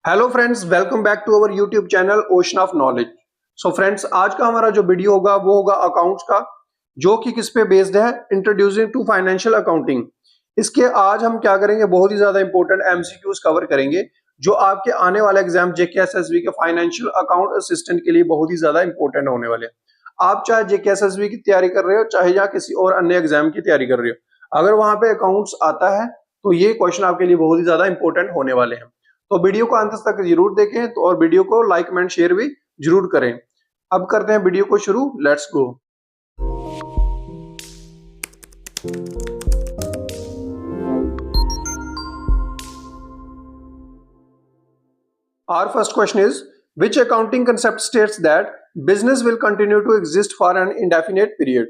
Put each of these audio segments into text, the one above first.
Hello friends, welcome back to our YouTube channel ocean of knowledge. So friends, आज का हमारा जो video होगा वो होगा अकाउंट्स का, जो कि किस पे बेस्ड है, इंट्रोड्यूसिंग टू फाइनेंशियल अकाउंटिंग। इसके आज हम क्या करेंगे, बहुत ही ज्यादा इंपॉर्टेंट एमसीक्यूज कवर करेंगे जो आपके आने वाले एग्जाम जेकेएसएसबी के फाइनेंशियल अकाउंट असिस्टेंट के लिए बहुत ही ज्यादा इंपॉर्टेंट होने वाले हैं। आप चाहे जेकेएसएसबी की तैयारी कर रहे हो, चाहे या किसी और अन्य एग्जाम की तैयारी कर रहे हो, अगर वहां पे अकाउंट्स आता है तो ये क्वेश्चन आपके लिए बहुत ही ज्यादा इंपॉर्टेंट होने वाले हैं। तो वीडियो को अंत तक जरूर देखें तो, और वीडियो को लाइक कमेंट शेयर भी जरूर करें। अब करते हैं वीडियो को शुरू, let's go. Our first question is, which accounting concept states that business will continue to exist for an indefinite period?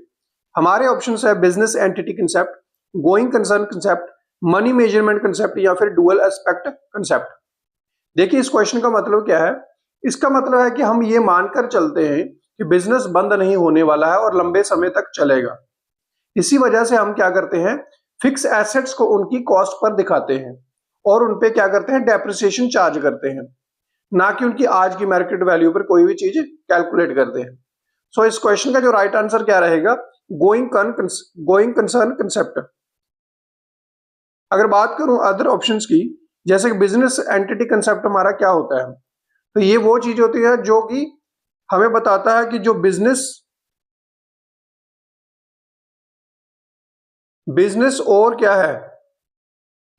हमारे ऑप्शंस है business entity concept, going concern concept, money measurement concept या फिर dual aspect concept. देखिए, इस question का मतलब क्या है। इसका मतलब है कि हम ये मानकर चलते हैं कि बिजनेस बंद नहीं होने वाला है और लंबे समय तक चलेगा। इसी वजह से हम क्या करते हैं, फिक्स एसेट्स को उनकी कॉस्ट पर दिखाते हैं और उनपे क्या करते हैं, डेप्रिसिएशन चार्ज करते हैं, ना कि उनकी आज की मार्केट वैल्यू पर कोई भी चीज कैलकुलेट करते हैं। सो इस क्वेश्चन का जो राइट आंसर क्या रहेगा, गोइंग कंसर्न कंसेप्ट। अगर बात करूं अदर ऑप्शंस की, जैसे कि बिजनेस एंटिटी कंसेप्ट हमारा क्या होता है, तो ये वो चीज होती है जो कि हमें बताता है कि जो बिजनेस और क्या है,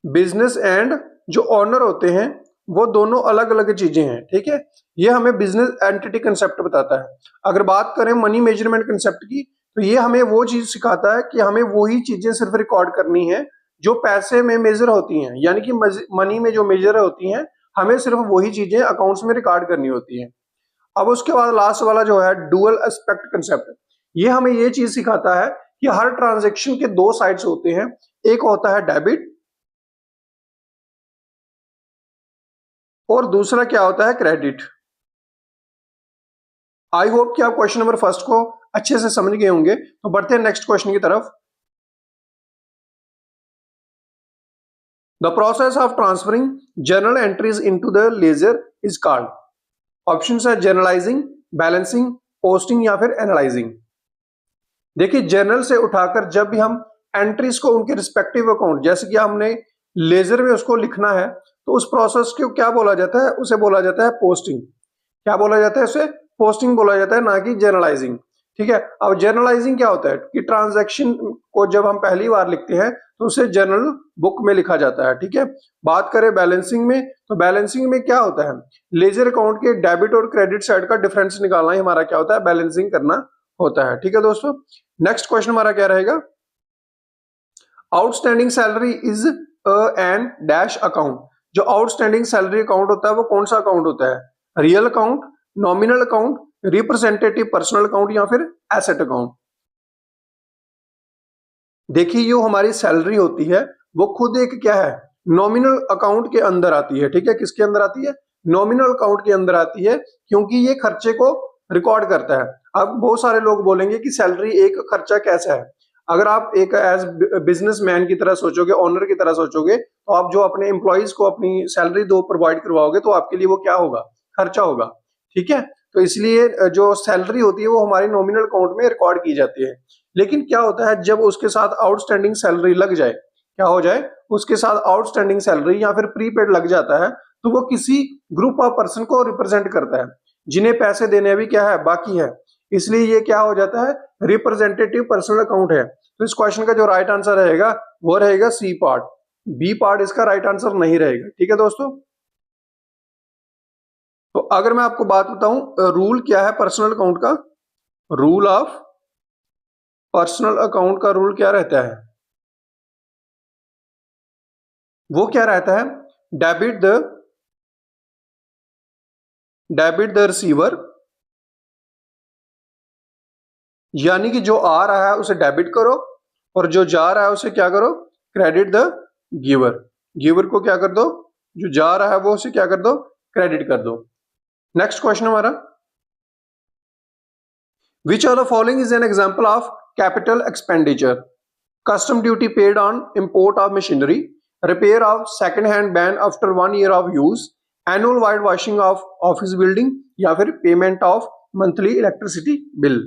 बिजनेस एंड जो ऑनर होते हैं वो दोनों अलग अलग चीजें हैं। ठीक है, ये हमें बिजनेस एंटिटी कंसेप्ट बताता है। अगर बात करें मनी मेजरमेंट कंसेप्ट की, तो ये हमें वो चीज सिखाता है कि हमें वही चीजें सिर्फ रिकॉर्ड करनी है जो पैसे में मेजर होती हैं, यानी कि मनी में जो मेजर होती हैं, हमें सिर्फ वही चीजें अकाउंट्स में रिकॉर्ड करनी होती हैं। अब उसके बाद लास्ट वाला जो है डुअल एस्पेक्ट कंसेप्ट, ये हमें ये चीज सिखाता है कि हर ट्रांजेक्शन के दो साइड्स होते हैं, एक होता है डेबिट और दूसरा क्या होता है, क्रेडिट। आई होप कि आप क्वेश्चन नंबर फर्स्ट को अच्छे से समझ गए होंगे। तो बढ़ते हैं नेक्स्ट क्वेश्चन की तरफ। The process of transferring journal entries into the ledger is called. Option है जर्नलाइजिंग, बैलेंसिंग, पोस्टिंग या फिर एनालाइजिंग। देखिए, जर्नल से उठाकर जब भी हम एंट्रीज को उनके रिस्पेक्टिव अकाउंट, जैसे कि हमने लेजर में उसको लिखना है, तो उस प्रोसेस को क्या बोला जाता है, उसे बोला जाता है पोस्टिंग। क्या बोला जाता है, उसे पोस्टिंग बोला जाता है, ना कि जर्नलाइजिंग। ठीक है, अब जर्नलाइजिंग क्या होता है कि ट्रांजैक्शन को जब हम पहली बार लिखते हैं तो उसे जर्नल बुक में लिखा जाता है। ठीक है, बात करें बैलेंसिंग में, तो बैलेंसिंग में क्या होता है, लेजर अकाउंट के डेबिट और क्रेडिट साइड का डिफरेंस निकालना ही हमारा क्या होता है, बैलेंसिंग करना होता है। ठीक है दोस्तों, नेक्स्ट क्वेश्चन हमारा क्या रहेगा, outstanding salary is an dash account. जो आउटस्टैंडिंग सैलरी अकाउंट होता है वो कौन सा अकाउंट होता है, real account, nominal account, representative personal account या फिर एसेट अकाउंट। देखिए, जो हमारी सैलरी होती है वो खुद एक क्या है, नॉमिनल अकाउंट के अंदर आती है। ठीक है, किसके अंदर आती है, नॉमिनल अकाउंट के अंदर आती है, क्योंकि ये खर्चे को रिकॉर्ड करता है। अब बहुत सारे लोग बोलेंगे कि सैलरी एक खर्चा कैसा है। अगर आप एक एज बिजनेसमैन की तरह सोचोगे, ओनर की तरह सोचोगे, तो आप जो अपने एम्प्लॉइज को अपनी सैलरी दो प्रोवाइड करवाओगे तो आपके लिए वो क्या होगा, खर्चा होगा। ठीक है, तो इसलिए जो सैलरी होती है वो हमारी नॉमिनल अकाउंट में रिकॉर्ड की जाती है। लेकिन क्या होता है, जब उसके साथ आउटस्टैंडिंग सैलरी लग जाए, क्या हो जाए, उसके साथ आउटस्टैंडिंग सैलरी या फिर प्रीपेड लग जाता है, तो वो किसी ग्रुप ऑफ पर्सन को रिप्रेजेंट करता है जिन्हें पैसे देने भी क्या है, बाकी है। इसलिए ये क्या हो जाता है, रिप्रेजेंटेटिव पर्सनल अकाउंट है। तो इस क्वेश्चन का जो राइट आंसर रहेगा वो रहेगा सी पार्ट, बी पार्ट इसका राइट आंसर नहीं रहेगा। ठीक है दोस्तों, तो अगर मैं आपको बात बताऊं रूल क्या है पर्सनल अकाउंट का, रूल ऑफ पर्सनल अकाउंट का रूल क्या रहता है, वो क्या रहता है, डेबिट द रिसीवर, यानी कि जो आ रहा है उसे डेबिट करो और जो जा रहा है उसे क्या करो, क्रेडिट द गिवर। गिवर को क्या कर दो, जो जा रहा है वो उसे क्या कर दो, क्रेडिट कर दो। नेक्स्ट क्वेश्चन हमारा, which of the following is an example of capital expenditure, custom duty paid on import of machinery, repair of second hand ban after 1 year of use, annual white washing of office building या फिर payment of monthly electricity bill.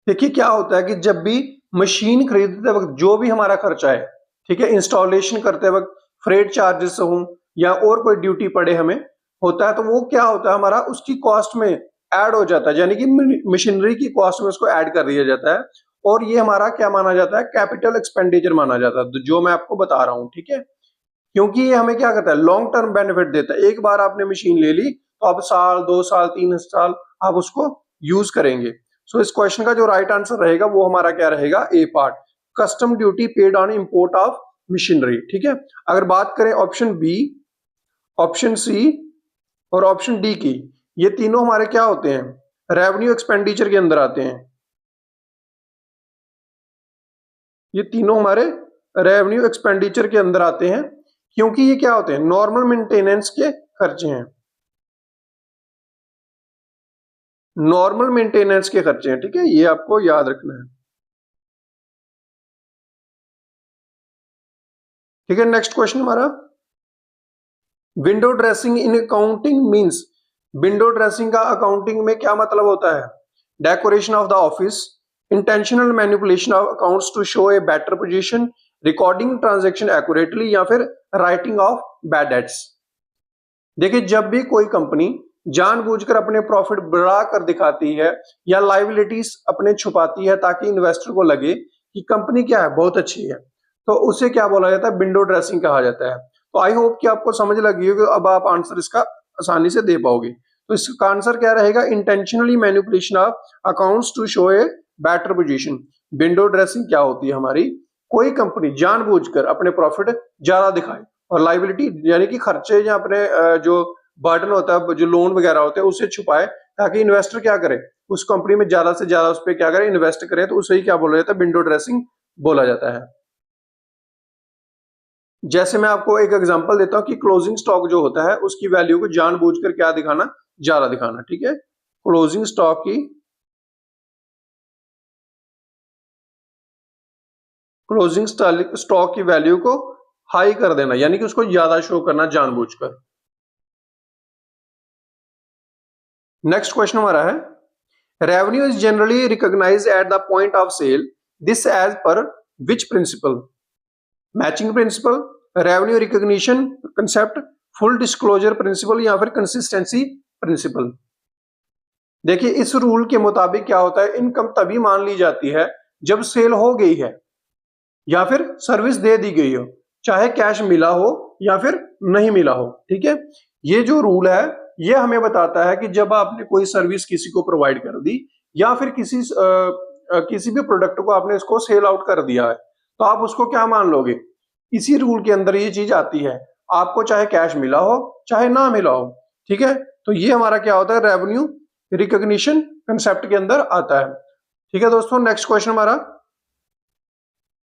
देखिए क्या होता है कि जब भी machine खरीदते वक्त जो भी हमारा खर्चा है, ठीक है, इंस्टॉलेशन करते वक्त फ्रेट चार्जेस हों या और कोई ड्यूटी पड़े हमें होता है, तो वो क्या होता है हमारा उसकी कॉस्ट में ऐड हो जाता है, यानी कि मशीनरी की कॉस्ट में उसको ऐड कर दिया जाता है और ये हमारा क्या माना जाता है, कैपिटल एक्सपेंडिचर माना जाता है, जो मैं आपको बता रहा हूं, ठीक है। क्योंकि ये हमें क्या करता है, लॉन्ग टर्म बेनिफिट देता है। एक बार आपने मशीन ले ली तो अब साल 2 साल 3 साल आप उसको यूज करेंगे। सो इस क्वेश्चन का जो राइट आंसर रहेगा वो हमारा क्या रहेगा, a part, custom duty paid on import of machinery, ठीक है। अगर बात करें ऑप्शन बी, ऑप्शन सी और ऑप्शन डी की, ये तीनों हमारे क्या होते हैं, रेवेन्यू एक्सपेंडिचर के अंदर आते हैं। ये तीनों हमारे रेवेन्यू एक्सपेंडिचर के अंदर आते हैं क्योंकि ये क्या होते हैं, नॉर्मल मेंटेनेंस के खर्चे हैं, नॉर्मल मेंटेनेंस के खर्चे हैं, ठीक है, ये आपको याद रखना है। ठीक है, नेक्स्ट क्वेश्चन हमारा, window dressing in accounting means, window dressing का अकाउंटिंग में क्या मतलब होता है, decoration of the office, intentional manipulation of accounts to show a better position, recording transaction accurately या फिर राइटिंग ऑफ बैड डेट्स। देखिए जब भी कोई कंपनी जानबूझकर अपने प्रॉफिट बढ़ा कर दिखाती है या लाइबिलिटीज अपने छुपाती है ताकि इन्वेस्टर को लगे कि कंपनी क्या है, बहुत अच्छी है, तो उसे क्या बोला जाता है, विंडो ड्रेसिंग कहा जाता है। तो आई होप कि आपको समझ लगी होगी, अब आप आंसर इसका आसानी से दे पाओगे। तो इसका आंसर क्या रहेगा, intentionally manipulation of accounts to show a better position. Window dressing क्या होती है हमारी, कोई कंपनी जानबूझकर अपने प्रॉफिट ज्यादा दिखाए और लाइबिलिटी यानी कि खर्चे या अपने जो बर्डन होता है, जो लोन वगैरह होते हैं, उसे छुपाए ताकि इन्वेस्टर क्या करे, उस कंपनी में ज्यादा से ज्यादा उस पर क्या करे, इन्वेस्ट करे, तो उसे ही क्या बोला जाता है, विंडो ड्रेसिंग बोला जाता है। जैसे मैं आपको एक एग्जांपल देता हूं कि क्लोजिंग स्टॉक जो होता है उसकी वैल्यू को जानबूझकर क्या दिखाना, ज्यादा दिखाना, ठीक है। क्लोजिंग स्टॉक की, क्लोजिंग स्टॉक की वैल्यू को हाई कर देना, यानी कि उसको ज्यादा शो करना जानबूझकर। नेक्स्ट क्वेश्चन हमारा है, revenue is generally recognised at the point of sale, this as per which principle, matching principle, revenue recognition concept, full disclosure principle या फिर कंसिस्टेंसी प्रिंसिपल। देखिए इस रूल के मुताबिक क्या होता है, इनकम तभी मान ली जाती है जब सेल हो गई है या फिर सर्विस दे दी गई हो, चाहे कैश मिला हो या फिर नहीं मिला हो, ठीक है। ये जो रूल है ये हमें बताता है कि जब आपने कोई सर्विस किसी को प्रोवाइड कर दी या फिर किसी भी प्रोडक्ट को आपने इसको सेल आउट कर दिया है, तो आप उसको क्या मान लोगे, इसी रूल के अंदर ये चीज आती है, आपको चाहे कैश मिला हो चाहे ना मिला हो, ठीक है। तो ये हमारा क्या होता है, रेवेन्यू रिकॉग्निशन कंसेप्ट के अंदर आता है, ठीक है दोस्तों। नेक्स्ट क्वेश्चन हमारा,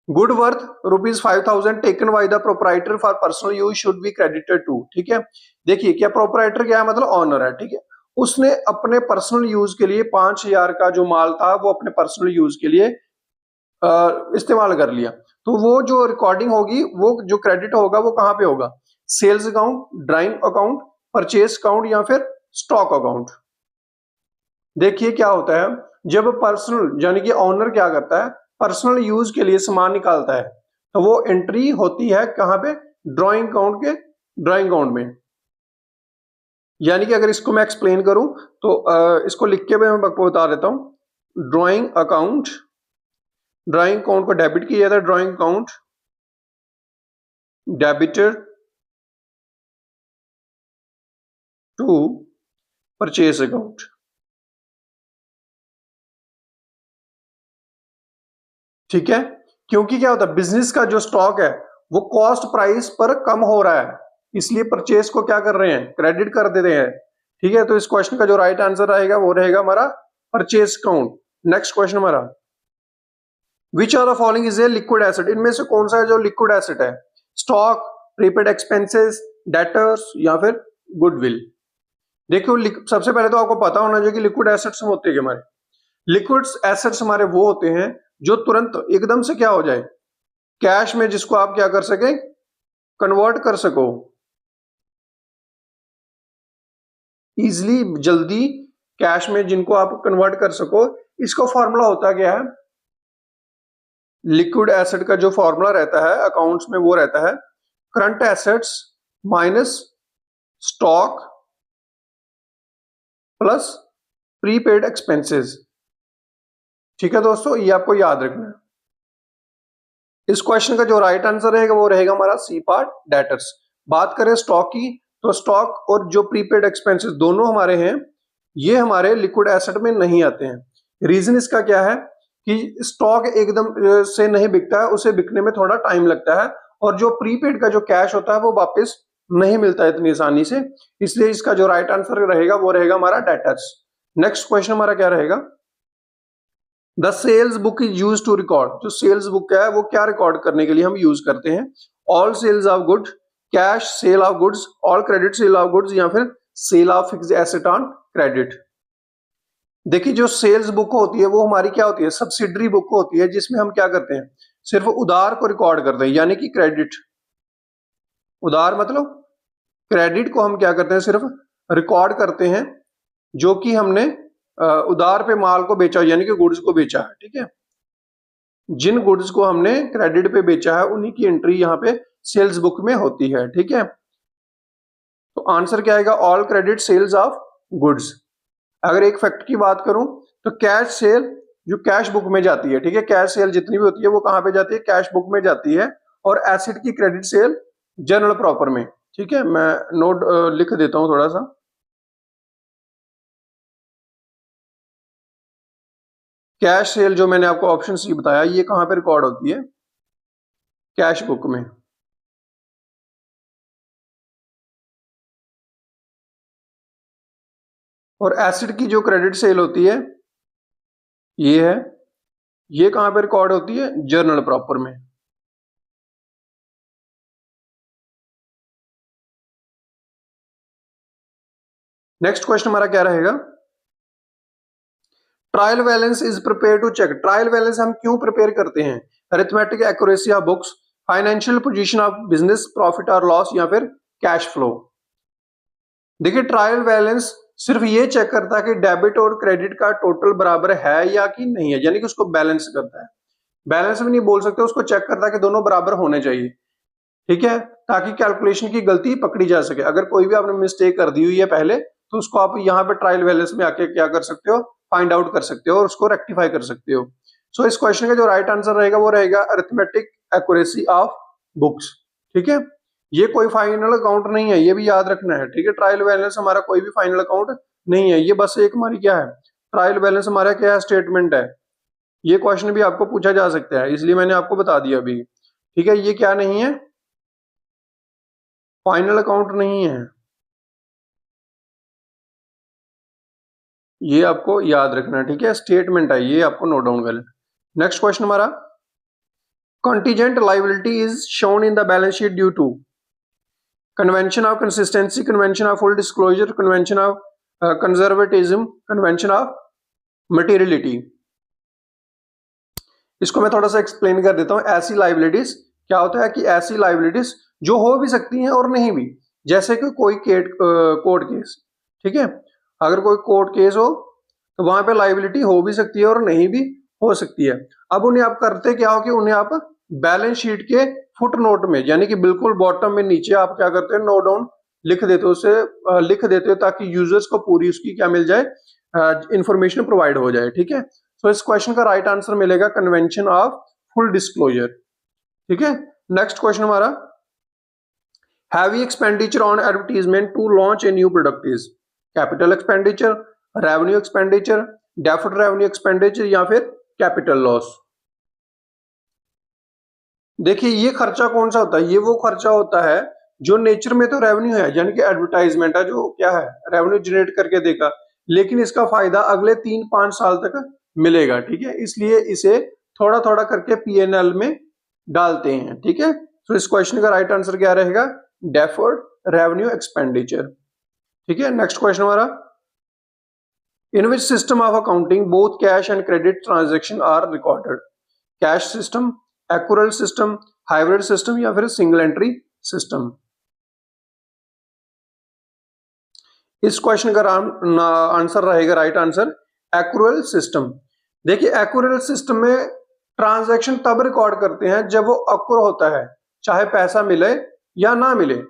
good worth ₹5,000 taken by the proprietor for personal use should be credited to, ठीक है। देखिए क्या प्रोपराइटर क्या है, मतलब ऑनर है, ठीक है। उसने अपने पर्सनल यूज के लिए 5,000 का जो माल था वो अपने पर्सनल यूज के लिए इस्तेमाल कर लिया, तो वो जो रिकॉर्डिंग होगी, वो जो क्रेडिट होगा वो कहां पे होगा, sales account, drawing account, purchase account या फिर स्टॉक अकाउंट। देखिए क्या होता है, जब पर्सनल यानी कि ऑनर क्या करता है, पर्सनल यूज के लिए सामान निकालता है, तो वो एंट्री होती है कहां पे, ड्राइंग अकाउंट के, ड्राइंग अकाउंट में। यानी कि अगर इसको मैं एक्सप्लेन करूं तो इसको लिख के मैं आपको बता देता हूं, ड्राइंग अकाउंट, ड्राइंग अकाउंट को डेबिट किया जाता है, drawing account debited to purchase account. ठीक है, क्योंकि क्या होता है, बिजनेस का जो स्टॉक है वो कॉस्ट प्राइस पर कम हो रहा है, इसलिए परचेस को क्या कर रहे हैं, क्रेडिट कर दे रहे हैं, ठीक है। तो इस क्वेश्चन का जो राइट आंसर रहेगा वो रहेगा हमारा परचेस अकाउंट। नेक्स्ट क्वेश्चन हमारा, which are the following is a liquid asset, इनमें से कौन सा है जो लिक्विड एसेट है, स्टॉक, प्रीपेड एक्सपेंसेस, डेटर्स या फिर गुडविल। देखो सबसे पहले तो आपको पता होना चाहिए कि लिक्विड एसेट्स होते हैं हमारे, लिक्विड एसेट्स हमारे वो होते हैं जो तुरंत एकदम से क्या हो जाए, कैश में, जिसको आप क्या कर सके, कन्वर्ट कर सको, इजिली जल्दी कैश में जिनको आप कन्वर्ट कर सको। इसका फॉर्मूला होता क्या है, लिक्विड एसेट का जो फॉर्मूला रहता है अकाउंट्स में वो रहता है current assets minus stock plus prepaid expenses. ठीक है दोस्तों, ये आपको याद रखना है। इस क्वेश्चन का जो राइट आंसर रहेगा वो रहेगा हमारा सी पार्ट, डेटर्स। बात करें स्टॉक की, तो स्टॉक और जो प्रीपेड एक्सपेंसेस दोनों हमारे हैं, ये हमारे लिक्विड एसेट में नहीं आते हैं। रीजन इसका क्या है कि स्टॉक एकदम से नहीं बिकता है, उसे बिकने में थोड़ा टाइम लगता है, और जो प्रीपेड का जो कैश होता है वो वापस नहीं मिलता इतनी आसानी से। इसलिए इसका जो राइट आंसर रहेगा वो रहेगा हमारा डेटर्स। नेक्स्ट क्वेश्चन हमारा क्या रहेगा, the sales book is use to record. जो सेल्स बुक है वो क्या रिकॉर्ड करने के लिए हम यूज करते हैं, all sales of goods, cash sale of goods, all credit sale of goods, या फिर sale of fixed asset on credit. देखिए जो सेल्स बुक होती है वो हमारी क्या होती है, सब्सिडरी बुक होती है, जिसमें हम क्या करते हैं, सिर्फ उधार को रिकॉर्ड करते हैं, यानी कि क्रेडिट। उधार मतलब क्रेडिट को हम क्या करते हैं, सिर्फ रिकॉर्ड करते हैं, जो कि हमने उधार पे माल को बेचा, यानी कि गुड्स को बेचा है। ठीक है, जिन गुड्स को हमने क्रेडिट पे बेचा है उन्हीं की एंट्री यहाँ पे सेल्स बुक में होती है। ठीक है, तो आंसर क्या आएगा, all credit sales of goods. अगर एक फैक्ट की बात करूं तो कैश सेल जो कैश बुक में जाती है, ठीक है, कैश सेल जितनी भी होती है वो कहां पे जाती है, कैश बुक में जाती है, और एसेट की क्रेडिट सेल जनरल प्रॉपर में। ठीक है, मैं नोट लिख देता हूं थोड़ा सा। कैश सेल जो मैंने आपको ऑप्शन सी बताया, ये कहां पे रिकॉर्ड होती है, कैश बुक में। और एसिड की जो क्रेडिट सेल होती है ये है, ये कहां पे रिकॉर्ड होती है, जर्नल प्रॉपर में। नेक्स्ट क्वेश्चन हमारा क्या रहेगा, trial balance is prepare to check. Trial balance हम क्यों प्रिपेयर करते हैं, arithmetic accuracy of books, financial position of business, profit और लॉस, या फिर कैश फ्लो। देखिए ट्रायल बैलेंस सिर्फ ये चेक करता है कि डेबिट और क्रेडिट का टोटल बराबर है या कि नहीं है, यानी कि उसको बैलेंस करता है। बैलेंस भी नहीं बोल सकते, उसको चेक करता है कि दोनों बराबर होने चाहिए। ठीक है, ताकि कैलकुलेशन की गलती पकड़ी जा सके। अगर कोई भी आपने मिस्टेक कर दी हुई है पहले, तो उसको आप यहाँ पे ट्रायल बैलेंस में आके क्या कर सकते हो, फाइंड आउट कर सकते हो और उसको रेक्टिफाई कर सकते हो। सो इस क्वेश्चन का जो राइट आंसर रहेगा वो रहेगा अरिथमेटिक एक्यूरेसी ऑफ बुक्स। ठीक है, ये कोई फाइनल अकाउंट नहीं है, ये भी याद रखना है। ठीक है, ट्रायल बैलेंस हमारा कोई भी फाइनल अकाउंट नहीं है, ये बस एक हमारी क्या है, ट्रायल बैलेंस हमारा क्या है, स्टेटमेंट है। ये क्वेश्चन भी आपको पूछा जा सकता है, इसलिए मैंने आपको बता दिया अभी। ठीक है, ये क्या नहीं है, फाइनल अकाउंट नहीं है, ये आपको याद रखना है। ठीक है, स्टेटमेंट है, ये आपको नोट डाउन कर लेना। नेक्स्ट क्वेश्चन हमारा, contingent liability is shown in the balance sheet due to convention of consistency, convention of full disclosure, convention of conservatism, convention of materiality. इसको मैं थोड़ा सा एक्सप्लेन कर देता हूं। ऐसी लायबिलिटीज क्या होता है कि ऐसी लायबिलिटीज जो हो भी सकती हैं और नहीं भी, जैसे कि कोई कोर्ट केस। ठीक है, अगर कोई कोर्ट केस हो तो वहां पे लायबिलिटी हो भी सकती है और नहीं भी हो सकती है। अब उन्हें आप करते क्या हो कि उन्हें आप बैलेंस शीट के फुट नोट में, यानी कि बिल्कुल बॉटम में नीचे आप क्या करते हैं, नोट डाउन लिख देते हो, उसे लिख देते हो, ताकि यूजर्स को पूरी उसकी क्या मिल जाए, इंफॉर्मेशन प्रोवाइड हो जाए। ठीक है, तो इस क्वेश्चन का राइट आंसर मिलेगा कन्वेंशन ऑफ फुल डिस्क्लोजर। ठीक है, नेक्स्ट क्वेश्चन हमारा, heavy expenditure on advertisement to launch a new product is capital expenditure, revenue expenditure, deferred revenue expenditure, या फिर कैपिटल लॉस। देखिए ये खर्चा कौन सा होता है, ये वो खर्चा होता है जो नेचर में तो रेवेन्यू है, यानी कि एडवर्टाइजमेंट है, जो क्या है, रेवेन्यू जनरेट करके देगा, लेकिन इसका फायदा अगले 3-5 साल तक मिलेगा। ठीक है, इसलिए इसे थोड़ा थोड़ा करके पीएनएल में डालते हैं। ठीक है, तो इस क्वेश्चन का राइट आंसर क्या रहेगा, डेफर्ड रेवेन्यू एक्सपेंडिचर। ठीक है, नेक्स्ट क्वेश्चन हमारा, in which system of accounting both cash and credit transaction are recorded, cash system, accrual system, hybrid system, या फिर सिंगल एंट्री सिस्टम। इस क्वेश्चन का आंसर रहेगा, राइट आंसर, एक्रूअल सिस्टम। देखिए accrual system में transaction तब record करते हैं जब वो अक्र होता है, चाहे पैसा मिले या ना मिले।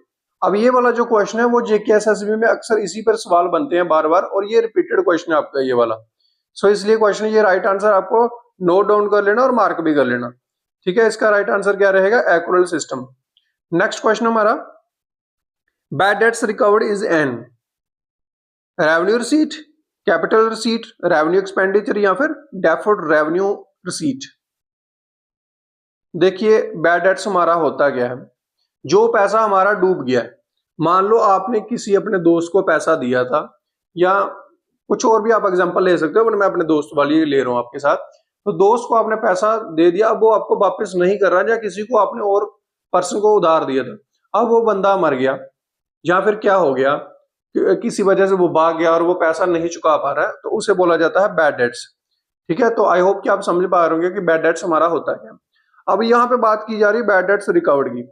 अब ये वाला जो क्वेश्चन है वो जेकेएसएसबी में अक्सर इसी पर सवाल बनते हैं बार बार, और ये रिपीटेड क्वेश्चन है आपका ये वाला। सो इसलिए क्वेश्चन ये राइट आंसर आपको नोट डाउन कर लेना और मार्क भी कर लेना। ठीक है, इसका राइट आंसर क्या रहेगा, एक्रूअल सिस्टम। नेक्स्ट क्वेश्चन हमारा, bad debts recovered is an revenue receipt, capital receipt, revenue expenditure या फिर डेफर्ड रेवेन्यू रिसीट। देखिए बैड डेट्स हमारा होता क्या है, जो पैसा हमारा डूब गया है। मान लो आपने किसी अपने दोस्त को पैसा दिया था, या कुछ और भी आप एग्जांपल ले सकते हो, पर मैं अपने दोस्त वाली ले रहा हूं आपके साथ। तो दोस्त को आपने पैसा दे दिया, अब वो आपको वापस नहीं कर रहा, या किसी को आपने और पर्सन को उधार दिया था, अब वो बंदा मर गया या फिर क्या हो गया, किसी वजह से वो भाग गया और वो पैसा नहीं चुका पा रहा है, तो उसे बोला जाता है बैड डेट्स। ठीक है, तो आई होप कि आप समझ पा रहे होंगे कि बैड डेट्स हमारा होता है। अब यहाँ पे बात की जा रही है बैड डेट्स रिकवर्ड की,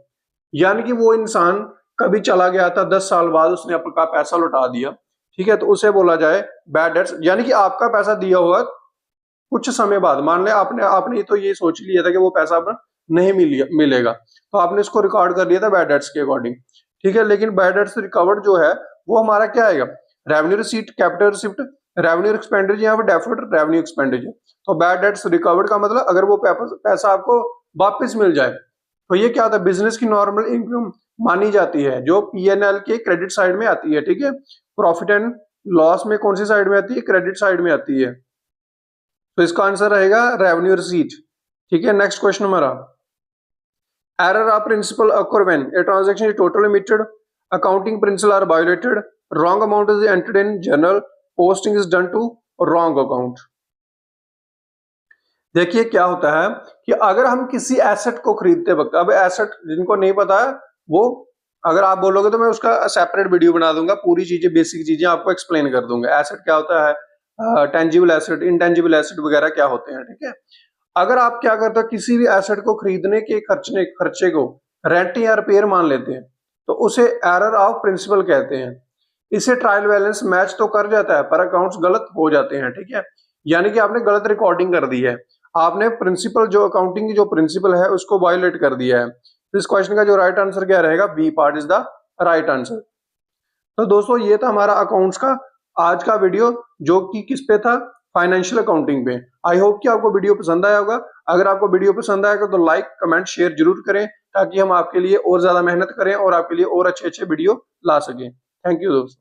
यानी कि वो इंसान कभी चला गया था, 10 साल बाद उसने आपका पैसा लौटा दिया। ठीक है, तो उसे बोला जाए बैड डेट्स, यानी कि आपका पैसा दिया हुआ कुछ समय बाद, मान ले आपने तो ये सोच लिया था कि वो पैसा अब नहीं मिलेगा, तो आपने इसको रिकॉर्ड कर लिया था बैड डेट्स के अकॉर्डिंग। ठीक है, लेकिन बैड डेट्स रिकवर्ड जो है वो हमारा क्या आएगा, revenue receipt, capital receipt, revenue expenditure या फिर डेफर्ड रेवेन्यू एक्सपेंडिचर। तो बैड डेट्स रिकवर्ड का मतलब अगर वो पैसा आपको वापस मिल जाए, तो ये क्या होता है, बिजनेस की नॉर्मल इनकम मानी जाती है, जो पीएनएल के क्रेडिट साइड में आती है। ठीक है, प्रॉफिट एंड लॉस में कौन सी साइड में आती है, क्रेडिट साइड में आती है। तो इसका आंसर रहेगा रेवेन्यू रिसीट। ठीक है, नेक्स्ट क्वेश्चन हमारा, error of principle occur when a transaction is totally omitted, accounting principle are violated, wrong amount is entered in journal, posting is done to wrong account. देखिए क्या होता है कि अगर हम किसी एसेट को खरीदते वक्त, अब एसेट जिनको नहीं पता है वो, अगर आप बोलोगे तो मैं उसका सेपरेट वीडियो बना दूंगा, पूरी चीजें बेसिक चीजें आपको एक्सप्लेन कर दूंगा, एसेट क्या होता है, टेंजिबल एसेट, इनटेंजिबल एसेट वगैरह क्या होते हैं। ठीक है, अगर आप क्या करते हो, किसी भी एसेट को खरीदने के खर्चे को रेंट या रिपेयर मान लेते हैं, तो उसे एरर ऑफ प्रिंसिपल कहते हैं। इसे ट्रायल बैलेंस मैच तो कर जाता है, पर अकाउंट्स गलत हो जाते हैं। ठीक है, यानी कि आपने गलत रिकॉर्डिंग कर दी है, आपने प्रिंसिपल जो अकाउंटिंग की जो प्रिंसिपल है उसको वायोलेट कर दिया है। तो इस क्वेश्चन का जो राइट आंसर क्या रहेगा, B part is the right answer. तो दोस्तों ये था हमारा अकाउंट्स का आज का वीडियो, जो कि किस पे था, फाइनेंशियल अकाउंटिंग पे। आई होप कि आपको वीडियो पसंद आया होगा। अगर आपको वीडियो पसंद आएगा तो लाइक, कमेंट, शेयर जरूर करें, ताकि हम आपके लिए और ज्यादा मेहनत करें और आपके लिए और अच्छे अच्छे वीडियो ला सकें। थैंक यू दोस्तों।